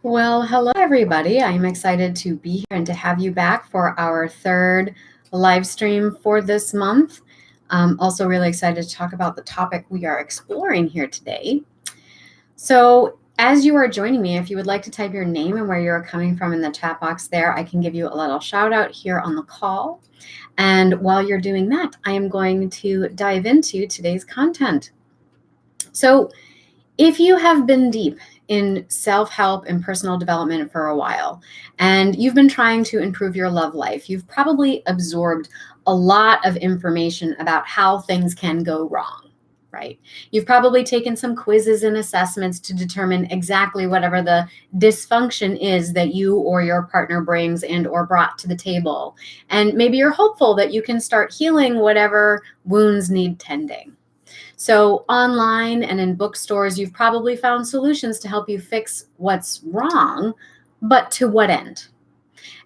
Well, hello everybody. I'm excited to be here and to have you back for our third live stream for this month. Also really excited to talk about the topic we are exploring here today. So as you are joining me, if you would like to type your name and where you're coming from in the chat box there, I can give you a little shout out here on the call. And while you're doing that, I am going to dive into today's content. So if you have been deep in self-help and personal development for a while, and you've been trying to improve your love life, you've probably absorbed a lot of information about how things can go wrong, right? You've probably taken some quizzes and assessments to determine exactly whatever the dysfunction is that you or your partner brings and or brought to the table. And maybe you're hopeful that you can start healing whatever wounds need tending. So online and in bookstores, you've probably found solutions to help you fix what's wrong, but to what end?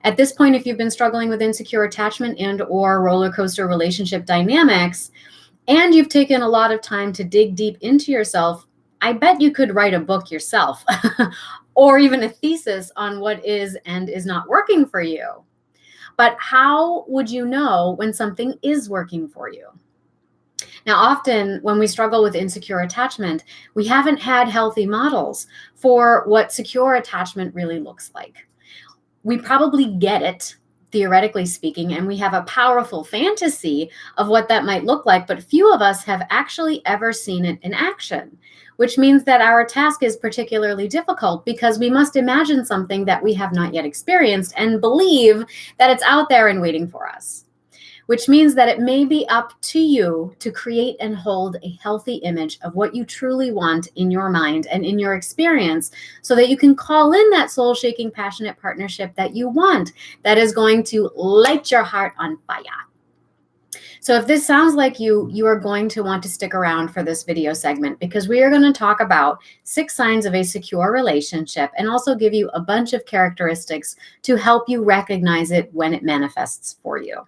At this point, if you've been struggling with insecure attachment and or roller coaster relationship dynamics, and you've taken a lot of time to dig deep into yourself, I bet you could write a book yourself or even a thesis on what is and is not working for you. But how would you know when something is working for you? Now, often when we struggle with insecure attachment, we haven't had healthy models for what secure attachment really looks like. We probably get it, theoretically speaking, and we have a powerful fantasy of what that might look like, but few of us have actually ever seen it in action, which means that our task is particularly difficult because we must imagine something that we have not yet experienced and believe that it's out there and waiting for us. Which means that it may be up to you to create and hold a healthy image of what you truly want in your mind and in your experience so that you can call in that soul-shaking, passionate partnership that you want, that is going to light your heart on fire. So if this sounds like you are going to want to stick around for this video segment because we are going to talk about 6 signs of a secure relationship and also give you a bunch of characteristics to help you recognize it when it manifests for you.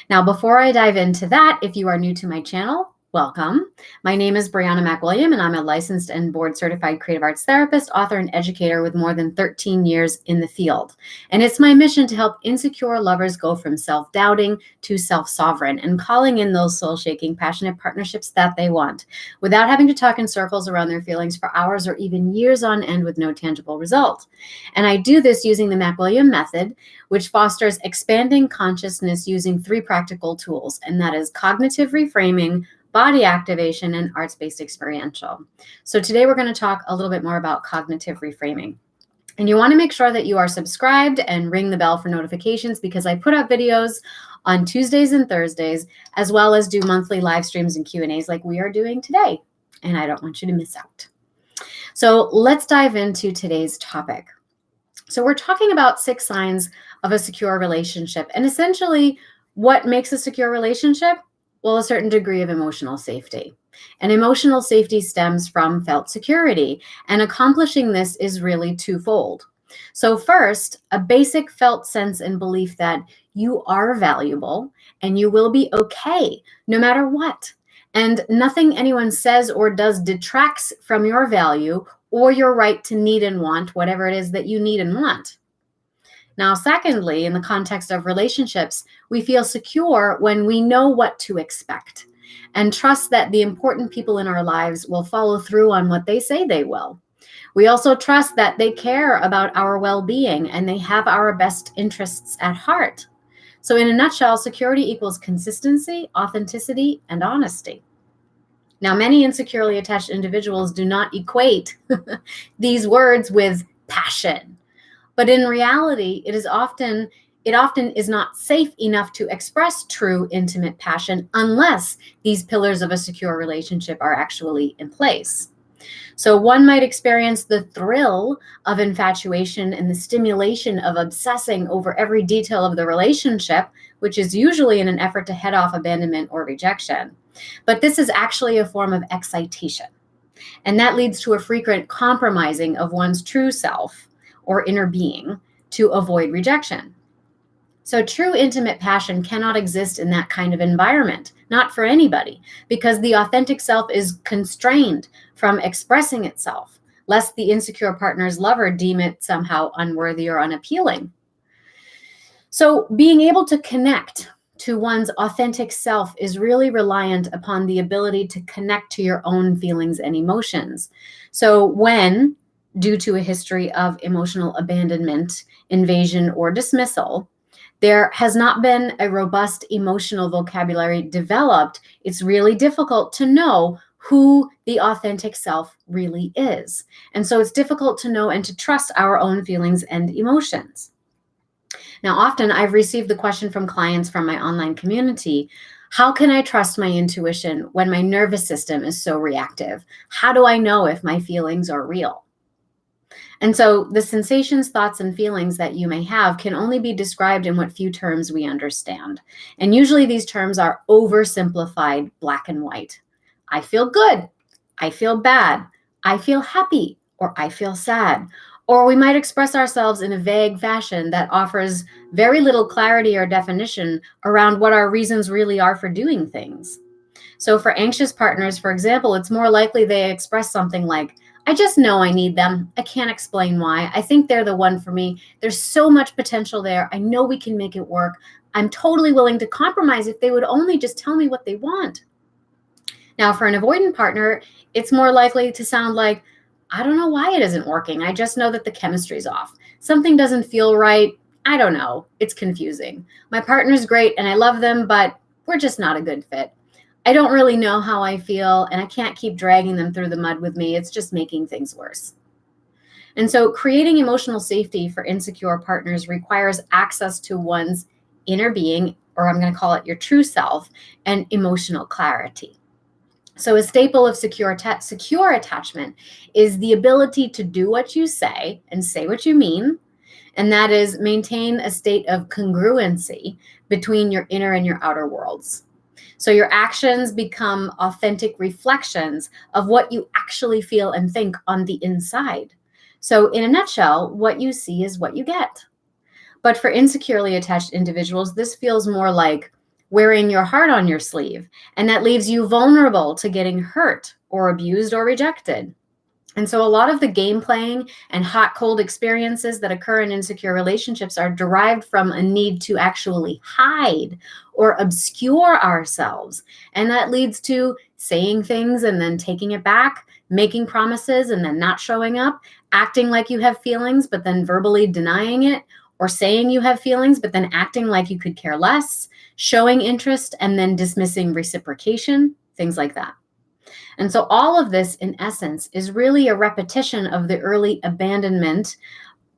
Now, before I dive into that, if you are new to my channel, welcome. My name is Brianna McWilliam, and I'm a licensed and board-certified creative arts therapist, author, and educator with more than 13 years in the field. And it's my mission to help insecure lovers go from self-doubting to self-sovereign and calling in those soul-shaking, passionate partnerships that they want without having to talk in circles around their feelings for hours or even years on end with no tangible result. And I do this using the McWilliam method, which fosters expanding consciousness using 3 practical tools, and that is cognitive reframing, body activation, and arts-based experiential. So today we're going to talk a little bit more about cognitive reframing. And you want to make sure that you are subscribed and ring the bell for notifications because I put out videos on Tuesdays and Thursdays, as well as do monthly live streams and Q&As like we are doing today. And I don't want you to miss out. So let's dive into today's topic. So we're talking about 6 signs of a secure relationship. And essentially, what makes a secure relationship? Well, a certain degree of emotional safety. And emotional safety stems from felt security. And accomplishing this is really twofold. So first, a basic felt sense and belief that you are valuable and you will be okay no matter what. And nothing anyone says or does detracts from your value or your right to need and want whatever it is that you need and want. Now, secondly, in the context of relationships, we feel secure when we know what to expect and trust that the important people in our lives will follow through on what they say they will. We also trust that they care about our well-being and they have our best interests at heart. So in a nutshell, security equals consistency, authenticity, and honesty. Now, many insecurely attached individuals do not equate these words with passion. But in reality, it often is not safe enough to express true intimate passion unless these pillars of a secure relationship are actually in place. So one might experience the thrill of infatuation and the stimulation of obsessing over every detail of the relationship, which is usually in an effort to head off abandonment or rejection. But this is actually a form of excitation. And that leads to a frequent compromising of one's true self or inner being to avoid rejection. So true intimate passion cannot exist in that kind of environment, not for anybody, because the authentic self is constrained from expressing itself lest the insecure partner's lover deem it somehow unworthy or unappealing. So being able to connect to one's authentic self is really reliant upon the ability to connect to your own feelings and emotions. So when, due to a history of emotional abandonment, invasion, or dismissal, there has not been a robust emotional vocabulary developed, it's really difficult to know who the authentic self really is. And so it's difficult to know and to trust our own feelings and emotions. Now, often I've received the question from clients from my online community, how can I trust my intuition when my nervous system is so reactive? How do I know if my feelings are real? And so the sensations, thoughts, and feelings that you may have can only be described in what few terms we understand. And usually these terms are oversimplified, black and white. I feel good. I feel bad. I feel happy, or I feel sad. Or we might express ourselves in a vague fashion that offers very little clarity or definition around what our reasons really are for doing things. So for anxious partners, for example, it's more likely they express something like, I just know I need them. I can't explain why. I think they're the one for me. There's so much potential there. I know we can make it work. I'm totally willing to compromise if they would only just tell me what they want. Now, for an avoidant partner, it's more likely to sound like, I don't know why it isn't working. I just know that the chemistry's off. Something doesn't feel right. I don't know. It's confusing. My partner's great and I love them, but we're just not a good fit. I don't really know how I feel, and I can't keep dragging them through the mud with me. It's just making things worse. And so creating emotional safety for insecure partners requires access to one's inner being, or I'm going to call it your true self, and emotional clarity. So a staple of secure attachment is the ability to do what you say and say what you mean, and that is maintain a state of congruency between your inner and your outer worlds. So your actions become authentic reflections of what you actually feel and think on the inside. So in a nutshell, what you see is what you get. But for insecurely attached individuals, this feels more like wearing your heart on your sleeve, and that leaves you vulnerable to getting hurt or abused or rejected. And so a lot of the game playing and hot, cold experiences that occur in insecure relationships are derived from a need to actually hide or obscure ourselves. And that leads to saying things and then taking it back, making promises and then not showing up, acting like you have feelings, but then verbally denying it, or saying you have feelings, but then acting like you could care less, showing interest and then dismissing reciprocation, things like that. And so all of this, in essence, is really a repetition of the early abandonment,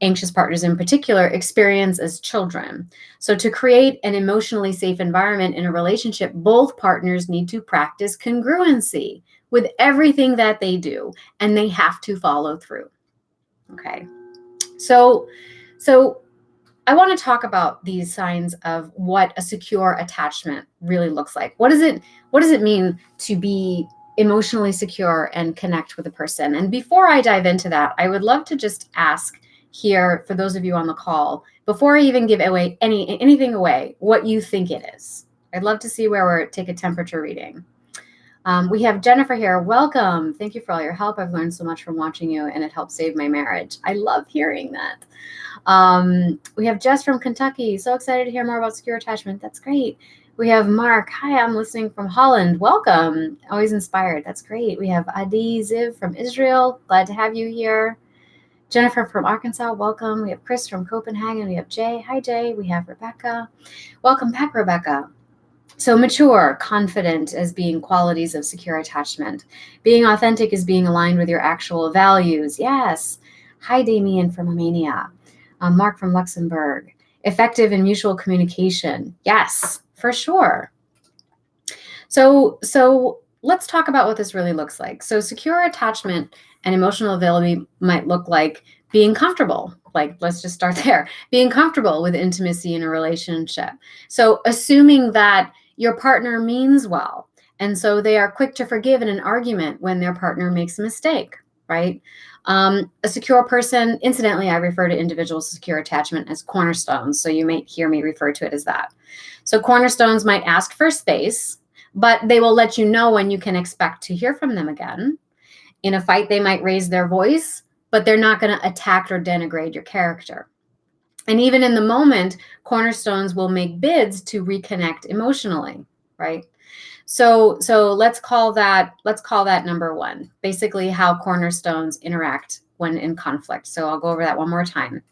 anxious partners in particular, experience as children. So to create an emotionally safe environment in a relationship, both partners need to practice congruency with everything that they do, and they have to follow through. Okay. So I want to talk about these signs of what a secure attachment really looks like. What does it mean to be emotionally secure and connect with a person? And before I dive into that, I would love to just ask here, for those of you on the call, before I even give away anything away, what you think it is. I'd love to see where we're take a temperature reading. We have Jennifer here. Welcome. Thank you for all your help. I've learned so much from watching you, and it helped save my marriage. I love hearing that. We have Jess from Kentucky. So excited to hear more about secure attachment. That's great. We have Mark. Hi, I'm listening from Holland. Welcome. Always inspired. That's great. We have Adi Ziv from Israel. Glad to have you here. Jennifer from Arkansas. Welcome. We have Chris from Copenhagen. We have Jay. Hi, Jay. We have Rebecca. Welcome back, Rebecca. So mature, confident as being qualities of secure attachment. Being authentic is being aligned with your actual values. Yes. Hi, Damien from Romania. Mark from Luxembourg. Effective in mutual communication. Yes, for sure. So let's talk about what this really looks like. So secure attachment and emotional availability might look like being comfortable. Like, let's just start there. Being comfortable with intimacy in a relationship. So assuming that your partner means well, and so they are quick to forgive in an argument when their partner makes a mistake, right? A secure person, incidentally, I refer to individual secure attachment as cornerstones, so you might hear me refer to it as that. So cornerstones might ask for space, but they will let you know when you can expect to hear from them again. In a fight, they might raise their voice, but they're not going to attack or denigrate your character. And even in the moment, cornerstones will make bids to reconnect emotionally, right? So let's call that number one, basically how cornerstones interact when in conflict. So I'll go over that one more time.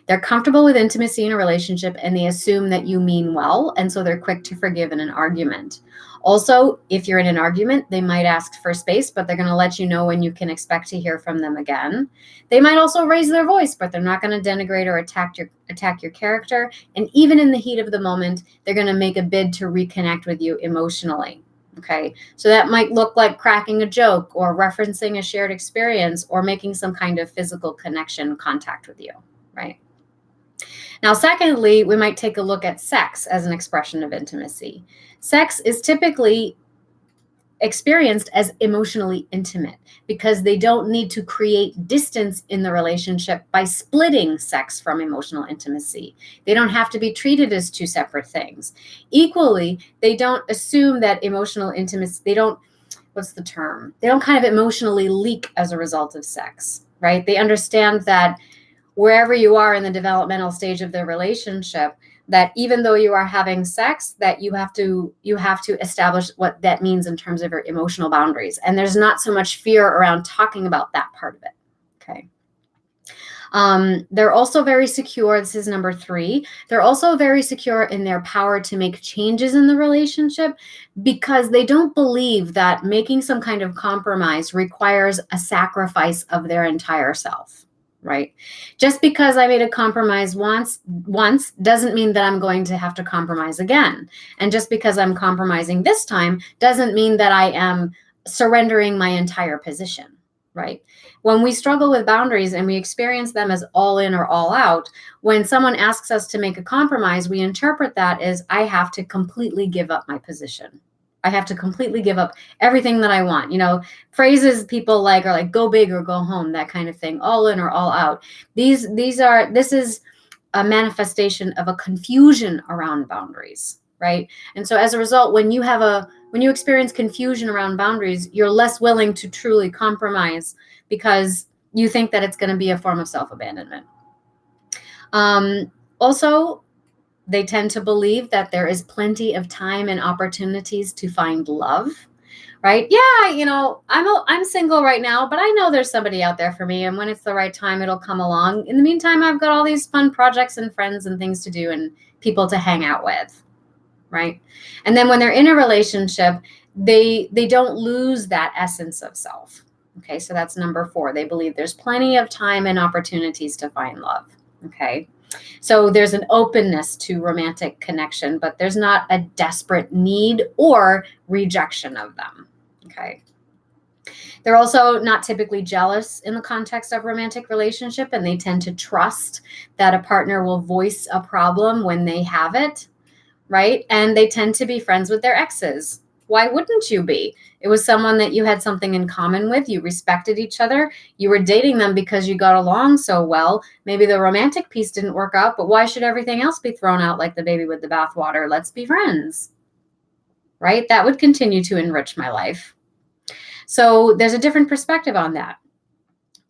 They're comfortable with intimacy in a relationship, and they assume that you mean well, and so they're quick to forgive in an argument. Also, if you're in an argument, they might ask for space, but they're going to let you know when you can expect to hear from them again. They might also raise their voice, but they're not going to denigrate or attack your character. And even in the heat of the moment, they're going to make a bid to reconnect with you emotionally. Okay, so that might look like cracking a joke or referencing a shared experience or making some kind of physical contact with you, right? Now, secondly, we might take a look at sex as an expression of intimacy. Sex is typically experienced as emotionally intimate because they don't need to create distance in the relationship by splitting sex from emotional intimacy. They don't have to be treated as two separate things. Equally, they don't assume that emotional intimacy, they don't kind of emotionally leak as a result of sex, right? They understand that wherever you are in the developmental stage of the relationship, that even though you are having sex, that you have to establish what that means in terms of your emotional boundaries. And there's not so much fear around talking about that part of it. Okay. They're also very secure. This is number 3. They're also very secure in their power to make changes in the relationship because they don't believe that making some kind of compromise requires a sacrifice of their entire self. Right? Just because I made a compromise once doesn't mean that I'm going to have to compromise again. And just because I'm compromising this time doesn't mean that I am surrendering my entire position, right? When we struggle with boundaries and we experience them as all in or all out, when someone asks us to make a compromise, we interpret that as I have to completely give up my position. I have to completely give up everything that I want. Phrases people like are like go big or go home, that kind of thing, all in or all out. This is a manifestation of a confusion around boundaries, right? And so as a result, when you experience confusion around boundaries, you're less willing to truly compromise because you think that it's going to be a form of self-abandonment. Also, they tend to believe that there is plenty of time and opportunities to find love, right? Yeah, I'm single right now, but I know there's somebody out there for me. And when it's the right time, it'll come along. In the meantime, I've got all these fun projects and friends and things to do and people to hang out with, right? And then when they're in a relationship, they don't lose that essence of self. Okay, so that's number 4. They believe there's plenty of time and opportunities to find love. Okay. So there's an openness to romantic connection, but there's not a desperate need or rejection of them. Okay. They're also not typically jealous in the context of romantic relationship, and they tend to trust that a partner will voice a problem when they have it, right? And they tend to be friends with their exes. Why wouldn't you be? It was someone that you had something in common with. You respected each other. You were dating them because you got along so well. Maybe the romantic piece didn't work out, but why should everything else be thrown out like the baby with the bathwater? Let's be friends, right? That would continue to enrich my life. So there's a different perspective on that.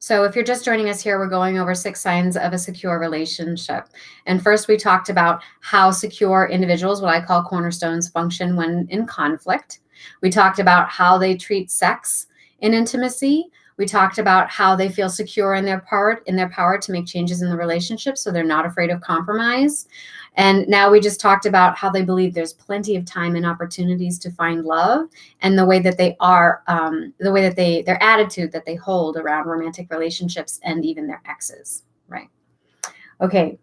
So if you're just joining us here, we're going over 6 signs of a secure relationship. And first, we talked about how secure individuals, what I call cornerstones, function when in conflict. We talked about how they treat sex in intimacy. We talked about how they feel secure in their power to make changes in the relationship, so they're not afraid of compromise. And now we just talked about how they believe there's plenty of time and opportunities to find love, and the way that they are, their attitude that they hold around romantic relationships and even their exes, right? Okay.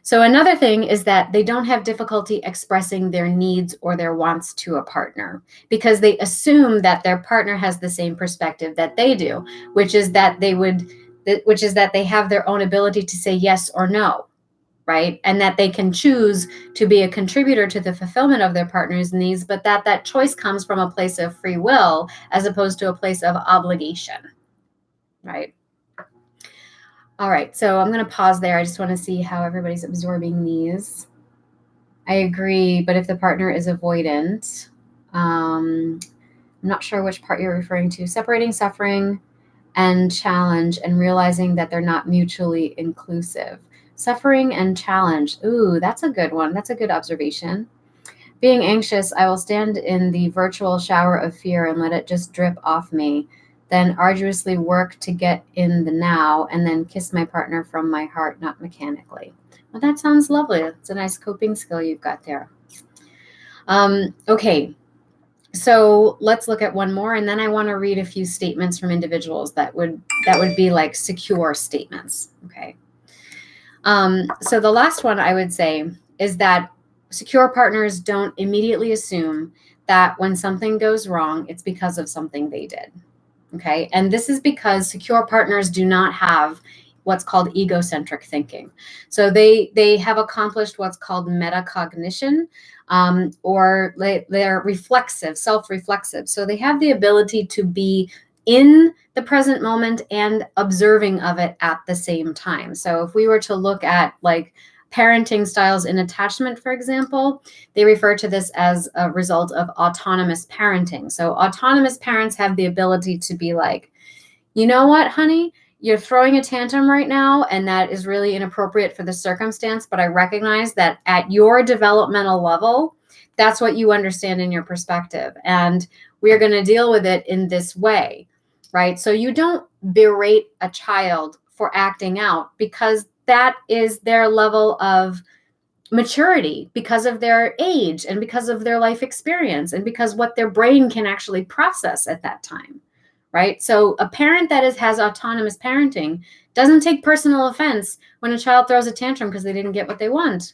So another thing is that they don't have difficulty expressing their needs or their wants to a partner because they assume that their partner has the same perspective that they do, which is that they have their own ability to say yes or no, right? And that they can choose to be a contributor to the fulfillment of their partner's needs, but that choice comes from a place of free will as opposed to a place of obligation, right? All right, so I'm going to pause there. I just want to see how everybody's absorbing these. I agree, but if the partner is avoidant, I'm not sure which part you're referring to. Separating suffering, and challenge, and realizing that they're not mutually inclusive. Suffering and challenge. Ooh, that's a good one. That's a good observation. Being anxious, I will stand in the virtual shower of fear and let it just drip off me, then arduously work to get in the now, and then kiss my partner from my heart, not mechanically. Well, that sounds lovely. It's a nice coping skill you've got there. Okay, so let's look at one more, and then I want to read a few statements from individuals that would be like secure statements. Okay. So the last one I would say is that secure partners don't immediately assume that when something goes wrong, it's because of something they did. Okay. And this is because secure partners do not have what's called egocentric thinking. So they have accomplished what's called metacognition, or they're reflexive, self-reflexive. So they have the ability to be in the present moment and observing of it at the same time. So if we were to look at like parenting styles in attachment, for example, they refer to this as a result of autonomous parenting. So autonomous parents have the ability to be like, you know what, honey, you're throwing a tantrum right now, and that is really inappropriate for the circumstance, but I recognize that at your developmental level, that's what you understand in your perspective, and we're going to deal with it in this way, right? So you don't berate a child for acting out, because that is their level of maturity, because of their age and because of their life experience and because what their brain can actually process at that time. Right? So a parent that has autonomous parenting doesn't take personal offense when a child throws a tantrum because they didn't get what they want.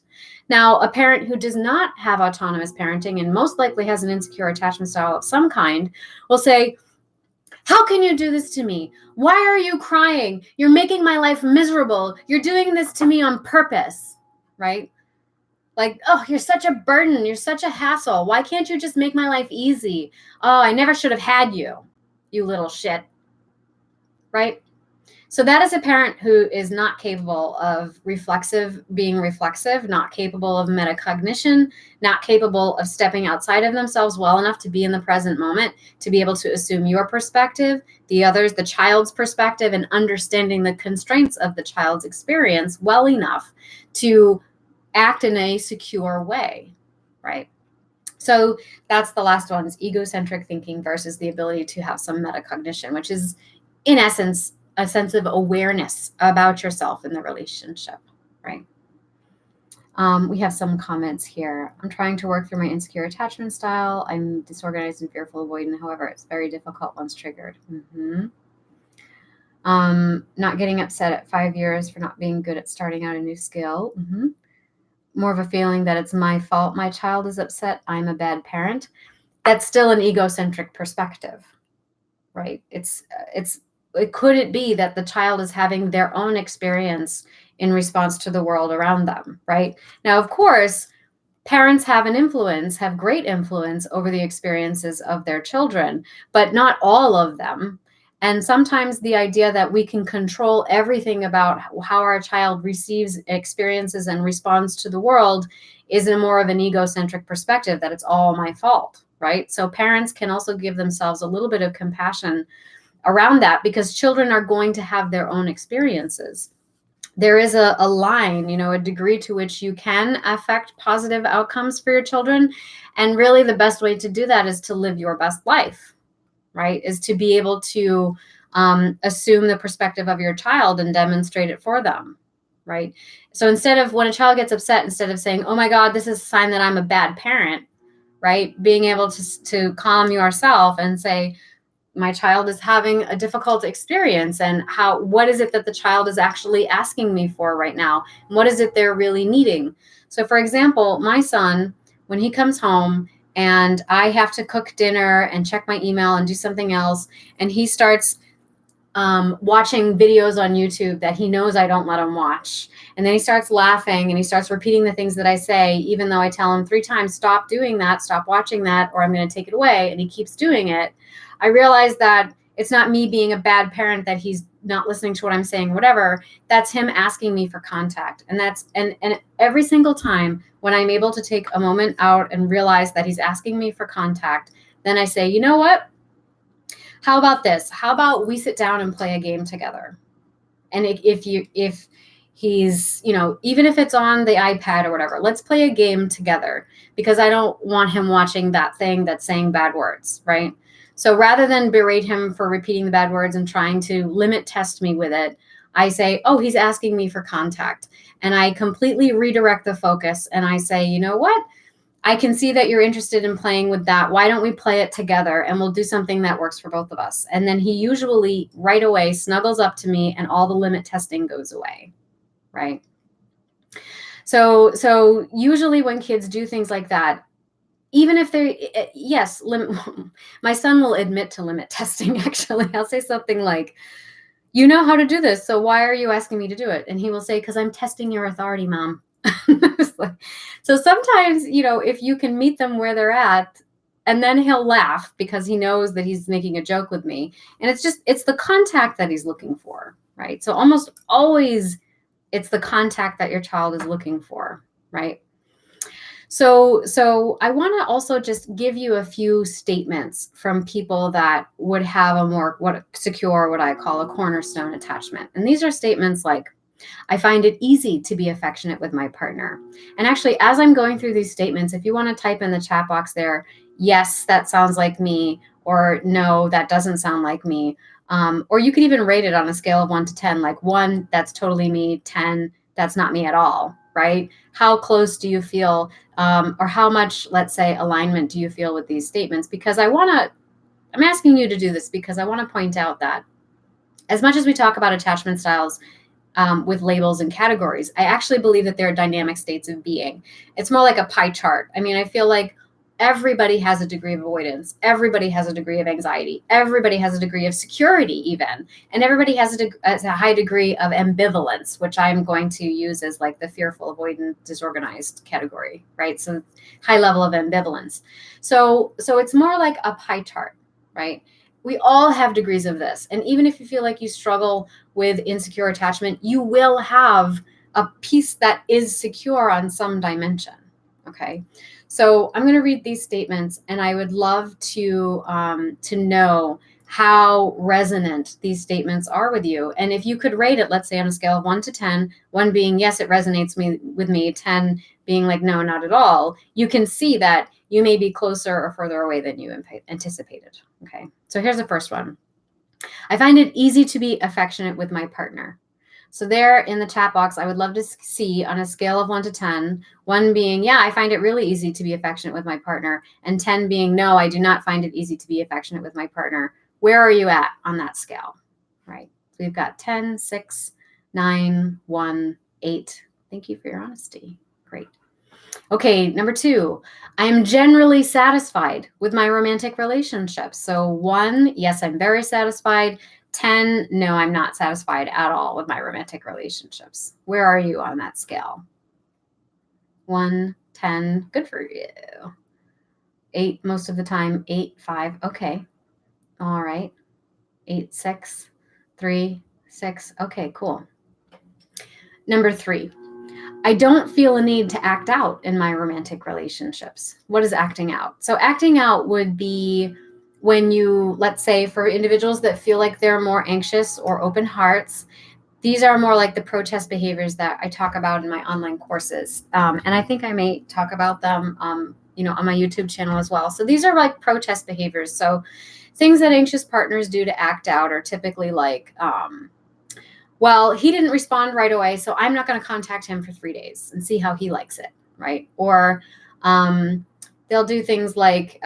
Now, a parent who does not have autonomous parenting and most likely has an insecure attachment style of some kind will say, how can you do this to me? Why are you crying? You're making my life miserable. You're doing this to me on purpose, right? Like, oh, you're such a burden. You're such a hassle. Why can't you just make my life easy? Oh, I never should have had you, you little shit, right? So that is a parent who is not capable of being reflexive, not capable of metacognition, not capable of stepping outside of themselves well enough to be in the present moment, to be able to assume your perspective, the child's perspective, and understanding the constraints of the child's experience well enough to act in a secure way, right? So that's the last one, is egocentric thinking versus the ability to have some metacognition, which is in essence a sense of awareness about yourself in the relationship, right? We have some comments here. I'm trying to work through my insecure attachment style. I'm disorganized and fearful avoidant. However, it's very difficult once triggered. Not getting upset at 5 years for not being good at starting out a new skill. More of a feeling that it's my fault my child is upset, I'm a bad parent. That's still an egocentric perspective, right? Could it be that the child is having their own experience in response to the world around them, right? Now, of course, parents have great influence over the experiences of their children, but not all of them. And sometimes the idea that we can control everything about how our child receives experiences and responds to the world is more of an egocentric perspective, that it's all my fault, right? So parents can also give themselves a little bit of compassion around that, because children are going to have their own experiences. There is a line, a degree to which you can affect positive outcomes for your children. And really the best way to do that is to live your best life, right? Is to be able to assume the perspective of your child and demonstrate it for them, right? So instead of, when a child gets upset, instead of saying, oh my God, this is a sign that I'm a bad parent, right? Being able to calm yourself and say, my child is having a difficult experience, and what is it that the child is actually asking me for right now? And what is it they're really needing? So for example, my son, when he comes home and I have to cook dinner and check my email and do something else, and he starts watching videos on YouTube that he knows I don't let him watch. And then he starts laughing and he starts repeating the things that I say, even though I tell him 3 times, stop doing that, stop watching that, or I'm going to take it away. And he keeps doing it. I realize that it's not me being a bad parent, that he's not listening to what I'm saying, whatever. That's him asking me for contact. And and every single time when I'm able to take a moment out and realize that he's asking me for contact, then I say, you know what? How about this? How about we sit down and play a game together? And if he's, even if it's on the iPad or whatever, let's play a game together, because I don't want him watching that thing that's saying bad words, right? So rather than berate him for repeating the bad words and trying to limit test me with it, I say, oh, he's asking me for contact. And I completely redirect the focus and I say, you know what? I can see that you're interested in playing with that. Why don't we play it together and we'll do something that works for both of us? And then he usually right away snuggles up to me and all the limit testing goes away, right? So usually when kids do things like that, even if they're, yes, my son will admit to limit testing, actually. I'll say something like, you know how to do this, so why are you asking me to do it? And he will say, because I'm testing your authority, Mom. So sometimes, if you can meet them where they're at, and then he'll laugh because he knows that he's making a joke with me. And it's the contact that he's looking for, right? So almost always it's the contact that your child is looking for, right? So I want to also just give you a few statements from people that would have a more secure, what I call a cornerstone attachment. And these are statements like, I find it easy to be affectionate with my partner. And actually, as I'm going through these statements, if you want to type in the chat box there, yes, that sounds like me, or no, that doesn't sound like me. Or you could even rate it on a scale of 1 to 10, like 1, that's totally me, 10, that's not me at all, right? How close do you feel, or how much, let's say, alignment do you feel with these statements? Because I'm asking you to do this because I want to point out that as much as we talk about attachment styles, with labels and categories, I actually believe that they're dynamic states of being. It's more like a pie chart. I mean, I feel like everybody has a degree of avoidance. Everybody has a degree of anxiety. Everybody has a degree of security even. And everybody has a high degree of ambivalence, which I'm going to use as like the fearful, avoidant, disorganized category, right? So high level of ambivalence. So it's more like a pie chart, right? We all have degrees of this. And even if you feel like you struggle with insecure attachment, you will have a piece that is secure on some dimension. Okay. So I'm going to read these statements and I would love to know how resonant these statements are with you. And if you could rate it, let's say on a scale of 1 to 10, 1 being, yes, it resonates with me, 10 being like, no, not at all, you can see that you may be closer or further away than you anticipated. Okay. So here's the first one. I find it easy to be affectionate with my partner. So there in the chat box, I would love to see on a scale of 1 to 10, 1 being, yeah, I find it really easy to be affectionate with my partner, and 10 being, no, I do not find it easy to be affectionate with my partner. Where are you at on that scale? Right. So we've got 10, 6, 9, 1, 8. Thank you for your honesty. Great. Okay, number 2, I am generally satisfied with my romantic relationships. So 1, yes, I'm very satisfied. 10, no, I'm not satisfied at all with my romantic relationships. Where are you on that scale? 1, 10, good for you. 8, most of the time. 8, 5, okay. All right. 8, 6, 3, 6, okay, cool. Number 3, I don't feel a need to act out in my romantic relationships. What is acting out? So acting out would be when you, let's say for individuals that feel like they're more anxious or open hearts, these are more like the protest behaviors that I talk about in my online courses. And I think I may talk about them, on my YouTube channel as well. So these are like protest behaviors. So things that anxious partners do to act out are typically like, well, he didn't respond right away, so I'm not going to contact him for 3 days and see how he likes it, right? Or they'll do things like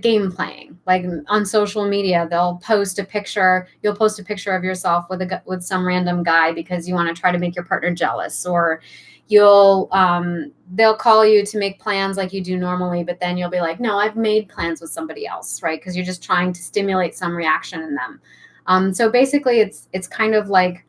game playing, like on social media. They'll post a picture. You'll post a picture of yourself with some random guy because you want to try to make your partner jealous, or they'll call you to make plans like you do normally, but then you'll be like, no, I've made plans with somebody else, right? Because you're just trying to stimulate some reaction in them. So basically it's kind of like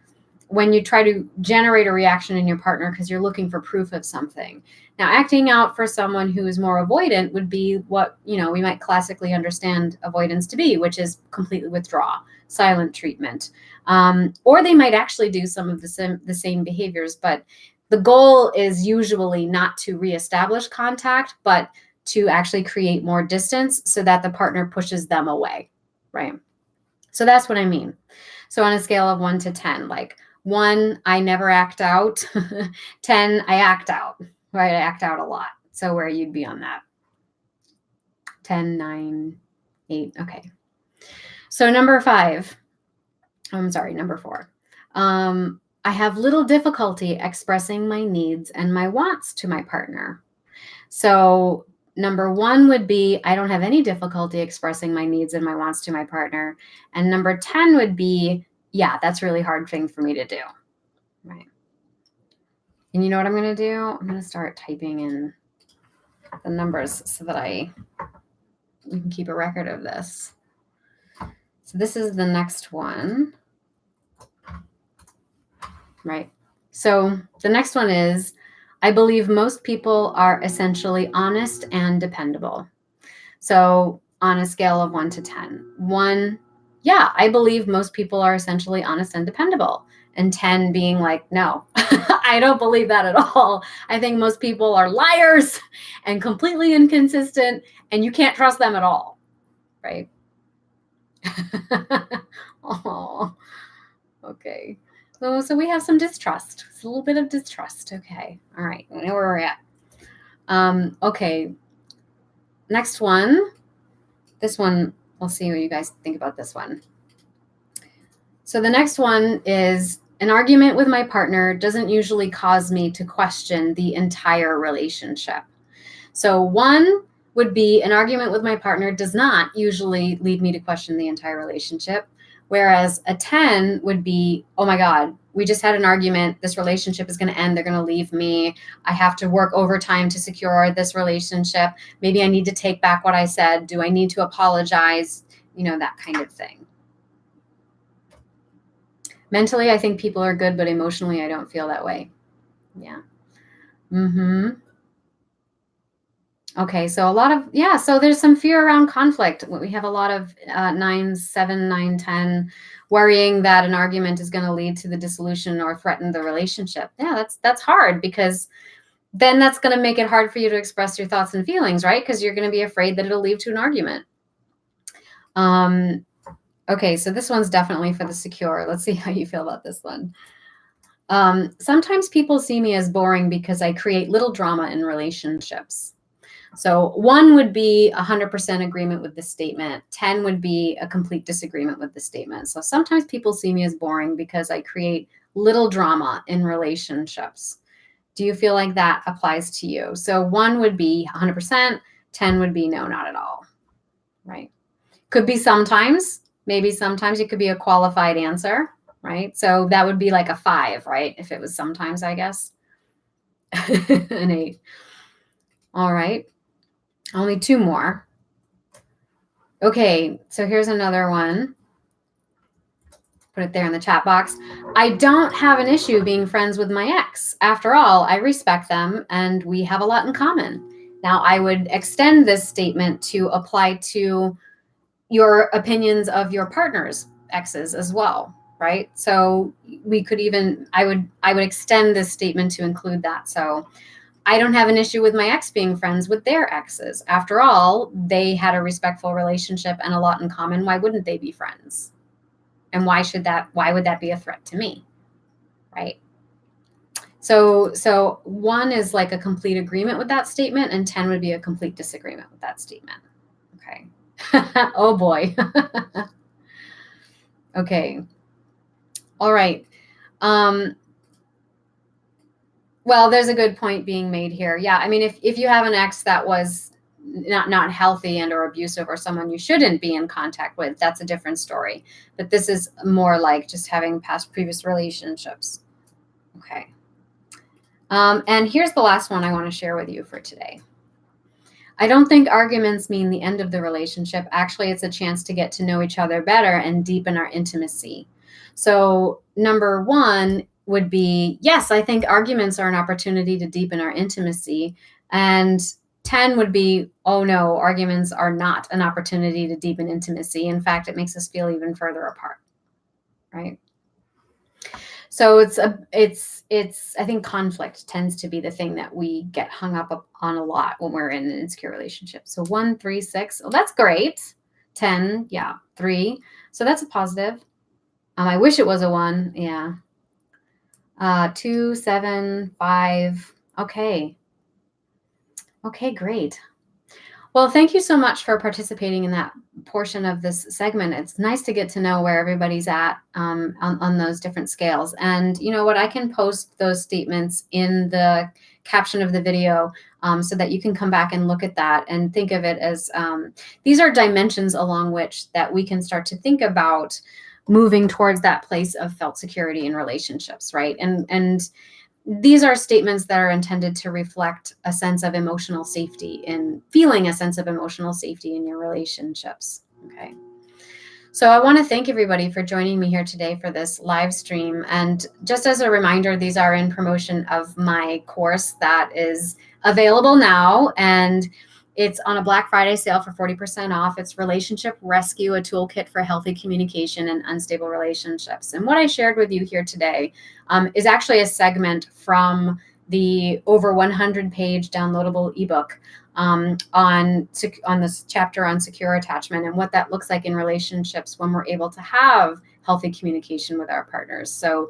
when you try to generate a reaction in your partner because you're looking for proof of something. Now, acting out for someone who is more avoidant would be what, we might classically understand avoidance to be, which is completely withdraw, silent treatment. Or they might actually do some of the same behaviors, but the goal is usually not to reestablish contact, but to actually create more distance so that the partner pushes them away. right? So that's what I mean. So on a scale of 1 to 10, like 1, I never act out. 10, I act out, right? I act out a lot. So where you'd be on that? 10, 9, 8. Okay. So number 4. I have little difficulty expressing my needs and my wants to my partner. So number 1 would be, I don't have any difficulty expressing my needs and my wants to my partner. And number 10 would be, yeah, that's a really hard thing for me to do. Right. And you know what I'm going to do? I'm going to start typing in the numbers so that we can keep a record of this. So this is the next one. Right. So the next one is, I believe most people are essentially honest and dependable. So on a scale of 1 to 10, 1, yeah, I believe most people are essentially honest and dependable. And 10 being like, no, I don't believe that at all. I think most people are liars and completely inconsistent, and you can't trust them at all. Right? Oh, okay. So we have some distrust. It's a little bit of distrust. Okay. All right. I know where we're at. Okay. Next one. This one, we'll see what you guys think about this one. So the next one is, an argument with my partner doesn't usually cause me to question the entire relationship. So 1 would be, an argument with my partner does not usually lead me to question the entire relationship. Whereas a 10 would be, oh my God, we just had an argument. This relationship is going to end. They're going to leave me. I have to work overtime to secure this relationship. Maybe I need to take back what I said. Do I need to apologize? You know, that kind of thing. Mentally, I think people are good, but emotionally, I don't feel that way. Yeah. Okay, so so there's some fear around conflict. We have a lot of 9s, 7, 9, 10, worrying that an argument is going to lead to the dissolution or threaten the relationship. Yeah, that's hard, because then that's going to make it hard for you to express your thoughts and feelings, right? Because you're going to be afraid that it'll lead to an argument. Okay, so this one's definitely for the secure. Let's see how you feel about this one. Sometimes people see me as boring because I create little drama in relationships. So 1 would be 100% agreement with the statement. 10 would be a complete disagreement with the statement. So sometimes people see me as boring because I create little drama in relationships. Do you feel like that applies to you? So 1 would be 100%, 10 would be no, not at all, right? Could be sometimes, maybe sometimes it could be a qualified answer, right? So that would be like a 5, right? If it was sometimes, I guess. An 8. All right. Only 2 more. Okay, so here's another one. Put it there in the chat box. I don't have an issue being friends with my ex. After all, I respect them and we have a lot in common. Now, I would extend this statement to apply to your opinions of your partner's exes as well, right? So we could even, I would extend this statement to include that. So I don't have an issue with my ex being friends with their exes. After all, they had a respectful relationship and a lot in common. Why wouldn't they be friends? And why would that be a threat to me? Right? So 1 is like a complete agreement with that statement, and 10 would be a complete disagreement with that statement. Okay. Oh boy. Okay. All right. Well, there's a good point being made here. Yeah, I mean, if you have an ex that was not healthy and or abusive, or someone you shouldn't be in contact with, that's a different story. But this is more like just having previous relationships. Okay. And here's the last one I want to share with you for today. I don't think arguments mean the end of the relationship. Actually, it's a chance to get to know each other better and deepen our intimacy. So number 1 would be, yes, I think arguments are an opportunity to deepen our intimacy. And 10 would be, oh no, arguments are not an opportunity to deepen intimacy. In fact, it makes us feel even further apart, right? So I think conflict tends to be the thing that we get hung up on a lot when we're in an insecure relationship. So 1, 3, 6, oh, that's great. 10, yeah, 3. So that's a positive. I wish it was a 1, yeah. 2, 7, 5. Okay. Okay, great. Well, thank you so much for participating in that portion of this segment. It's nice to get to know where everybody's at on those different scales. And you know what? I can post those statements in the caption of the video so that you can come back and look at that and think of it as these are dimensions along which that we can start to think about moving towards that place of felt security in relationships, right? And these are statements that are intended to reflect a sense of emotional safety and feeling a sense of emotional safety in your relationships. Okay. So I want to thank everybody for joining me here today for this live stream. And just as a reminder, these are in promotion of my course that is available now. And it's on a Black Friday sale for 40% off. It's Relationship Rescue, a toolkit for healthy communication and unstable relationships. And what I shared with you here today is actually a segment from the over 100-page downloadable ebook on this chapter on secure attachment and what that looks like in relationships when we're able to have healthy communication with our partners. So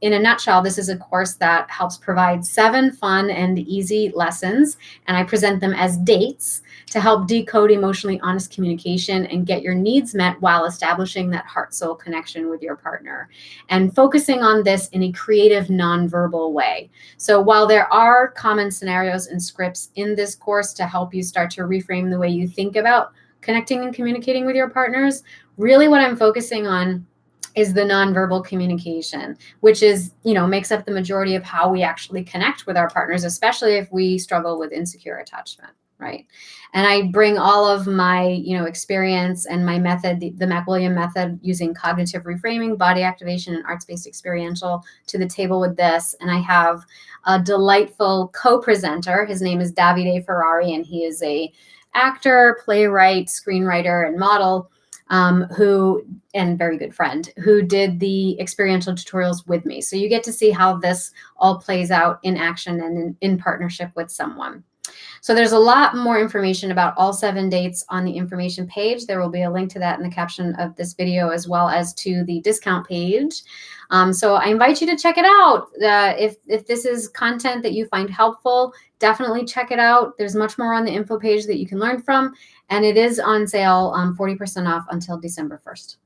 in a nutshell, this is a course that helps provide 7 fun and easy lessons, and I present them as dates to help decode emotionally honest communication and get your needs met while establishing that heart-soul connection with your partner, and focusing on this in a creative, nonverbal way. So while there are common scenarios and scripts in this course to help you start to reframe the way you think about connecting and communicating with your partners, really what I'm focusing on is the nonverbal communication, which is, makes up the majority of how we actually connect with our partners, especially if we struggle with insecure attachment, right? And I bring all of my, experience and my method, the MacWilliam method, using cognitive reframing, body activation, and arts-based experiential to the table with this. And I have a delightful co-presenter. His name is Davide Ferrari, and he is a actor, playwright, screenwriter, and model, and very good friend, who did the experiential tutorials with me. So you get to see how this all plays out in action and in partnership with someone. So there's a lot more information about all 7 dates on the information page. There will be a link to that in the caption of this video, as well as to the discount page. So I invite you to check it out. If this is content that you find helpful, definitely check it out. There's much more on the info page that you can learn from, and it is on sale 40% off until December 1st.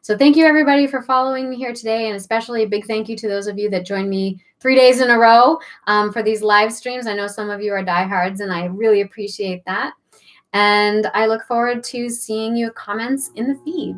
So thank you, everybody, for following me here today, and especially a big thank you to those of you that joined me 3 days in a row for these live streams. I know some of you are diehards, and I really appreciate that. And I look forward to seeing your comments in the feed.